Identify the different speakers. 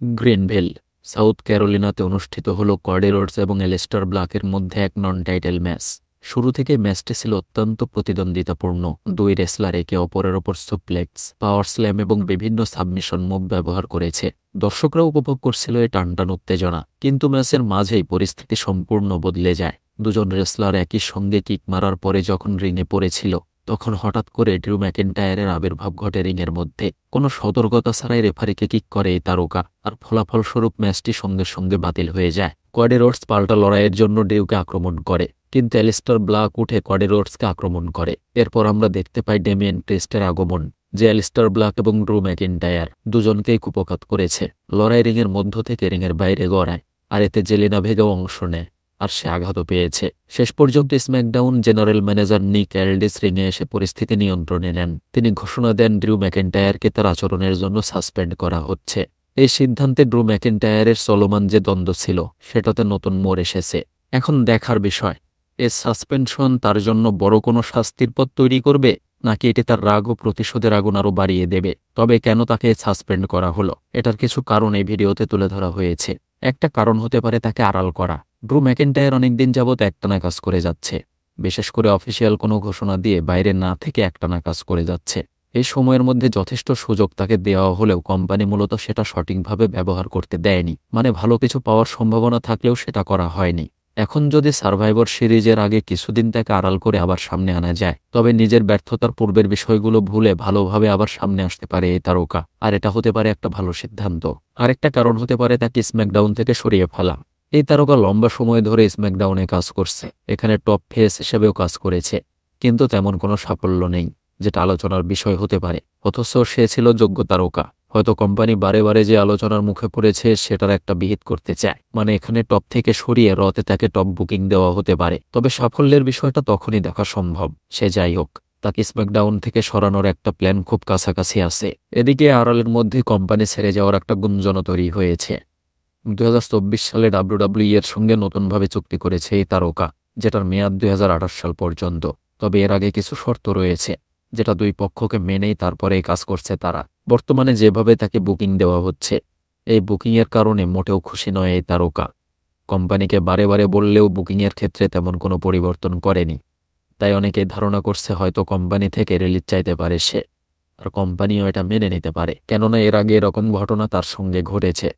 Speaker 1: Greenville, south ক্যারোলিনাতে অনুষ্ঠিত হল কর্ডি Rhodes এবং এলিস্টার ব্ল্যাকের মধ্যে এক নন টাইটেল ম্যাচ। শুরু থেকে ম্যাচটি ছিল অত্যন্ত প্রতিদ্বন্দ্বিতাপূর্ণ। দুই রেসলার একে অপরের ওপর সুপ্লেক্স, পাওয়ার স্ল্যাম এবং বিভিন্ন সাবমিশন মুভ ব্যবহার করেছে। দর্শকরা উপভোগ করছিল এই টানটান উত্তেজনা, কিন্তু ম্যাচের মাঝেই পরিস্থিতি সম্পূর্ণ বদলে যায়। দুজন রেসলার একই সঙ্গে কিক মারার পরে যখন রিংয়ে পড়েছিল, তখন হঠাৎ করে ড্রু ম্যাকিন্টায়ারের আবির্ভাব ঘটে রিংয়ের মধ্যে। কোনো সতর্কতা ছাড়াই রেফারিকে কিক করে এই তারকা, আর ফলাফলস্বরূপ ম্যাচটি সঙ্গে সঙ্গে বাতিল হয়ে যায়। কর্ডি রোডস পাল্টা লড়াইয়ের জন্য ড্রিউকে আক্রমণ করে, কিন্তু অ্যালিস্টার ব্ল্যাক উঠে কর্ডি রোডসকে আক্রমণ করে। এরপর আমরা দেখতে পাই ডেমিয়েন প্রিস্টের আগমন, যে অ্যালিস্টার ব্ল্যাক এবং ড্রু ম্যাকিন্টায়ার দুজনকেই কুপোকাত করেছে। লড়াই রিংয়ের মধ্য থেকে রিংয়ের বাইরে গড়ায়, আর এতে জেলিনা ভেগাও অংশ নেয়, আর সে আঘাতও পেয়েছে। শেষ পর্যন্ত স্ম্যাকডাউন জেনারেল ম্যানেজার নিক অ্যালডিস রিংয়ে এসে পরিস্থিতি নিয়ন্ত্রণে নেন। তিনি ঘোষণা দেন ড্রু ম্যাকিন্টায়ারকে তার আচরণের জন্য সাসপেন্ড করা হচ্ছে। এই সিদ্ধান্তে ড্রু ম্যাকিন্টায়ারের চলমান যে দ্বন্দ্ব ছিল, সেটাতে নতুন মোড় এসেছে। এখন দেখার বিষয়, এ সাসপেনশন তার জন্য বড় কোনো শাস্তির পথ তৈরি করবে, নাকি এটি তার রাগ ও প্রতিশোধের আগুন আরও বাড়িয়ে দেবে। তবে কেন তাকে সাসপেন্ড করা হলো, এটার কিছু কারণ এই ভিডিওতে তুলে ধরা হয়েছে। একটা কারণ হতে পারে তাকে আড়াল করা। ড্রু ম্যাকিন্টায়ার অনেকদিন যাবৎ একটানা কাজ করে যাচ্ছে, বিশেষ করে অফিসিয়াল কোনো ঘোষণা দিয়ে বাইরে না থেকে একটানা কাজ করে যাচ্ছে। এই সময়ের মধ্যে যথেষ্ট সুযোগ তাকে দেওয়া হলেও কোম্পানি মূলত সেটা সঠিকভাবে ব্যবহার করতে দেয়নি। মানে ভালো কিছু পাওয়ার সম্ভাবনা থাকলেও সেটা করা হয়নি। এখন যদি সার্ভাইভর সিরিজের আগে কিছুদিন তাকে আড়াল করে আবার সামনে আনা যায়, তবে নিজের ব্যর্থতার পূর্বের বিষয়গুলো ভুলে ভালোভাবে আবার সামনে আসতে পারে এই তারকা, আর এটা হতে পারে একটা ভালো সিদ্ধান্ত। আরেকটা কারণ হতে পারে তাকে স্ম্যাকডাউন থেকে সরিয়ে ফেলা। এই তারকা লম্বা সময় ধরে স্ম্যাকডাউনে কাজ করছে, এখানে টপ ফেস হিসেবেও কাজ করেছে, কিন্তু তেমন কোনো সাফল্য নেই, যেটা আলোচনার বিষয় হতে পারে। অথচ সে ছিল যোগ্য তারকা। হয়তো কোম্পানি বারে বারে যে আলোচনার মুখে পড়েছে সেটার একটা বিহিত করতে চায়, মানে এখানে টপ থেকে সরিয়ে রতে তাকে টপ বুকিং দেওয়া হতে পারে। তবে সাফল্যের বিষয়টা তখনই দেখা সম্ভব। সে যাই হোক, তাকে স্ম্যাকডাউন থেকে সরানোর একটা প্ল্যান খুব কাছাকাছি আছে। এদিকে আড়ালের মধ্যে কোম্পানি ছেড়ে যাওয়ার একটা গুঞ্জন তৈরি হয়েছে। 2024 সালে ডাব্লিউডাব্লিউই এর সঙ্গে নতুনভাবে চুক্তি করেছে এই তারকা, যেটার মেয়াদ 2028 সাল পর্যন্ত। তবে এর আগে কিছু শর্ত রয়েছে, যেটা দুই পক্ষকে মেনেই তারপরে এই কাজ করছে তারা। বর্তমানে যেভাবে তাকে বুকিং দেওয়া হচ্ছে, এই বুকিংয়ের কারণে মোটেও খুশি নয় এই তারকা। কোম্পানিকে বারে বারে বললেও বুকিংয়ের ক্ষেত্রে তেমন কোনো পরিবর্তন করেনি। তাই অনেকেই ধারণা করছে হয়তো কোম্পানি থেকে রিলিজ চাইতে পারে সে, আর কোম্পানিও এটা মেনে নিতে পারে, কেননা এর আগে এরকম ঘটনা তার সঙ্গে ঘটেছে।